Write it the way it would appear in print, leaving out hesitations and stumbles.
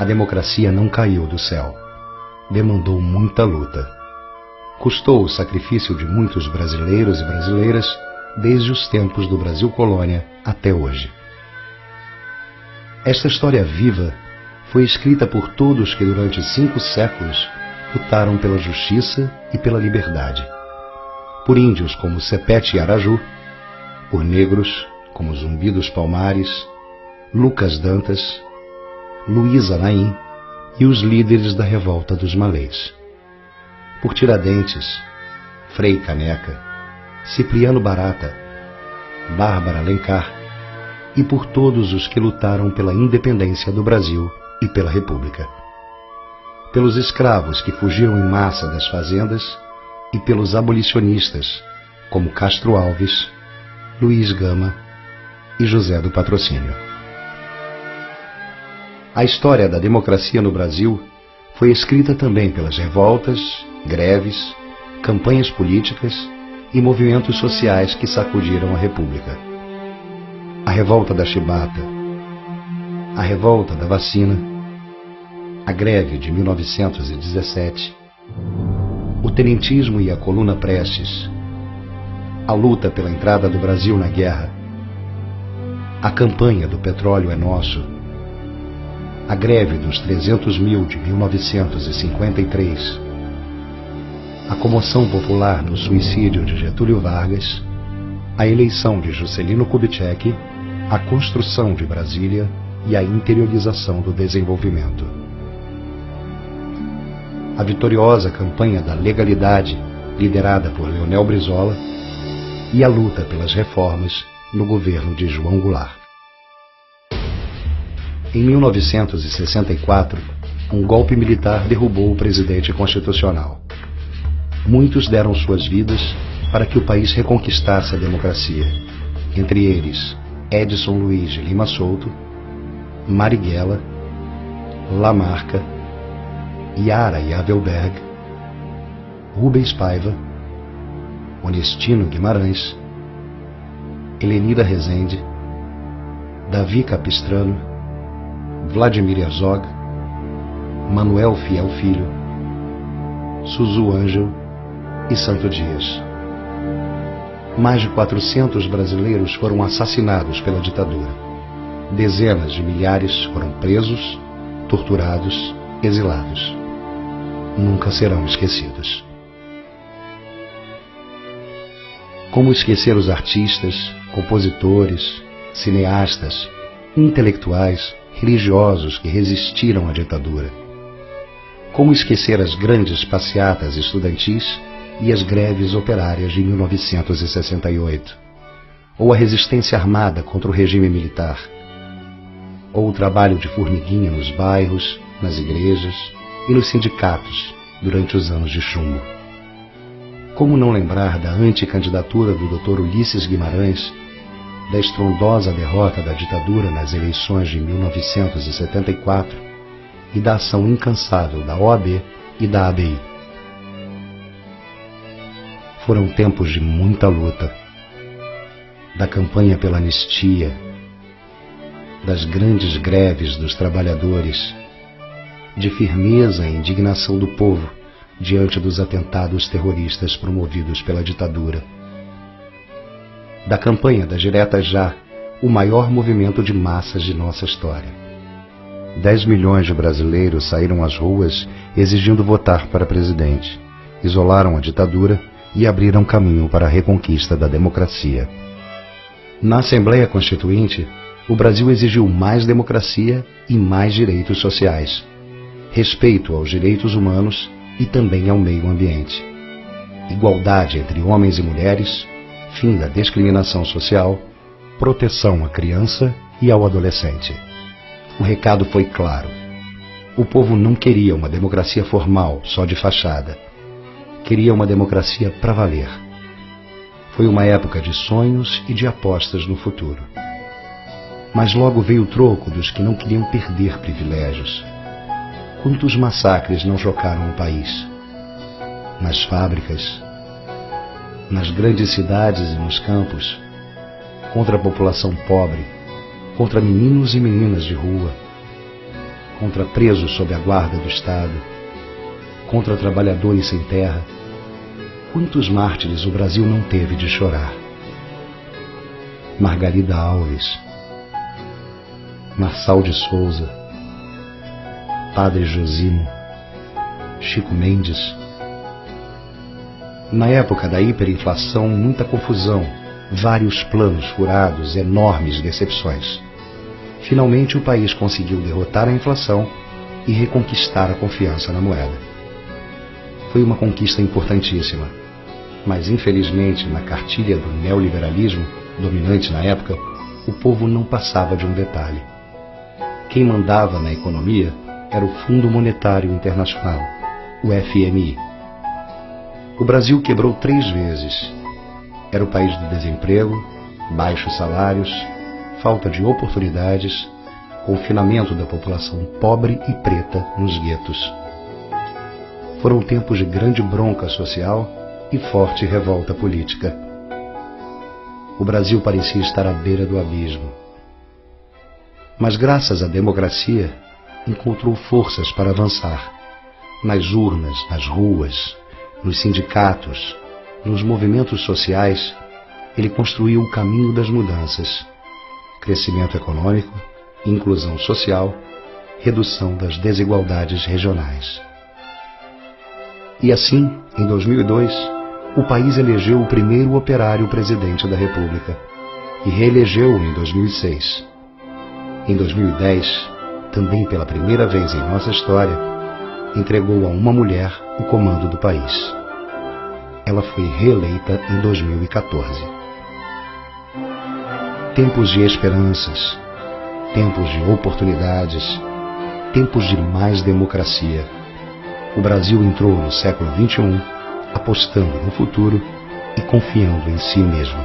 A democracia não caiu do céu. Demandou muita luta. Custou o sacrifício de muitos brasileiros e brasileiras desde os tempos do Brasil colônia até hoje. Esta história viva foi escrita por todos que durante 5 séculos lutaram pela justiça e pela liberdade. Por índios como Sepete e Araju, por negros como Zumbi dos Palmares, Lucas Dantas, Luiz Anaim e os líderes da revolta dos Malês. Por Tiradentes, Frei Caneca, Cipriano Barata, Bárbara Alencar e por todos os que lutaram pela independência do Brasil e pela República. Pelos escravos que fugiram em massa das fazendas e pelos abolicionistas como Castro Alves, Luiz Gama e José do Patrocínio. A história da democracia no Brasil foi escrita também pelas revoltas, greves, campanhas políticas e movimentos sociais que sacudiram a República. A revolta da chibata, a revolta da vacina, a greve de 1917, o tenentismo e a coluna Prestes, a luta pela entrada do Brasil na guerra, a campanha do petróleo é nosso, a greve dos 300 mil de 1953, a comoção popular no suicídio de Getúlio Vargas, a eleição de Juscelino Kubitschek, a construção de Brasília e a interiorização do desenvolvimento. A vitoriosa campanha da legalidade, liderada por Leonel Brizola, e a luta pelas reformas no governo de João Goulart. Em 1964, um golpe militar derrubou o presidente constitucional. Muitos deram suas vidas para que o país reconquistasse a democracia, entre eles Edson Luiz de Lima Souto, Marighella, Lamarca, Yara Yavelberg, Rubens Paiva, Onestino Guimarães, Helenira Rezende, Davi Capistrano, Vladimir Herzog, Manuel Fiel Filho, Suzu Ângelo e Santo Dias. Mais de 400 brasileiros foram assassinados pela ditadura. Dezenas de milhares foram presos, torturados, exilados. Nunca serão esquecidos. Como esquecer os artistas, compositores, cineastas, intelectuais, religiosos que resistiram à ditadura? Como esquecer as grandes passeatas estudantis e as greves operárias de 1968? Ou a resistência armada contra o regime militar? Ou o trabalho de formiguinha nos bairros, nas igrejas e nos sindicatos durante os anos de chumbo? Como não lembrar da anticandidatura do Dr. Ulisses Guimarães, da estrondosa derrota da ditadura nas eleições de 1974 e da ação incansável da OAB e da ABI? Foram tempos de muita luta, da campanha pela anistia, das grandes greves dos trabalhadores, de firmeza e indignação do povo diante dos atentados terroristas promovidos pela ditadura. Da campanha das Diretas Já, o maior movimento de massas de nossa história. 10 milhões de brasileiros saíram às ruas exigindo votar para presidente, isolaram a ditadura e abriram caminho para a reconquista da democracia. Na Assembleia Constituinte, o Brasil exigiu mais democracia e mais direitos sociais, respeito aos direitos humanos e também ao meio ambiente, igualdade entre homens e mulheres, fim da discriminação social, proteção à criança e ao adolescente. O recado foi claro. O povo não queria uma democracia formal, só de fachada. Queria uma democracia para valer. Foi uma época de sonhos e de apostas no futuro. Mas logo veio o troco dos que não queriam perder privilégios. Quantos massacres não chocaram o país? Nas fábricas, nas grandes cidades e nos campos, contra a população pobre, contra meninos e meninas de rua, contra presos sob a guarda do Estado, contra trabalhadores sem terra. Quantos mártires o Brasil não teve de chorar? Margarida Alves, Marçal de Souza, Padre Josimo, Chico Mendes. Na época da hiperinflação, muita confusão, vários planos furados, enormes decepções. Finalmente o país conseguiu derrotar a inflação e reconquistar a confiança na moeda. Foi uma conquista importantíssima, mas infelizmente na cartilha do neoliberalismo, dominante na época, o povo não passava de um detalhe. Quem mandava na economia era o Fundo Monetário Internacional, o FMI. O Brasil quebrou 3 vezes. Era o país do desemprego, baixos salários, falta de oportunidades, confinamento da população pobre e preta nos guetos. Foram tempos de grande bronca social e forte revolta política. O Brasil parecia estar à beira do abismo. Mas graças à democracia, encontrou forças para avançar. Nas urnas, nas ruas, nos sindicatos, nos movimentos sociais, ele construiu o caminho das mudanças. Crescimento econômico, inclusão social, redução das desigualdades regionais. E assim, em 2002, o país elegeu o primeiro operário presidente da República e reelegeu-o em 2006. Em 2010, também pela primeira vez em nossa história, entregou a uma mulher o comando do país. Ela foi reeleita em 2014. Tempos de esperanças, tempos de oportunidades, tempos de mais democracia. O Brasil entrou no século XXI apostando no futuro e confiando em si mesmo.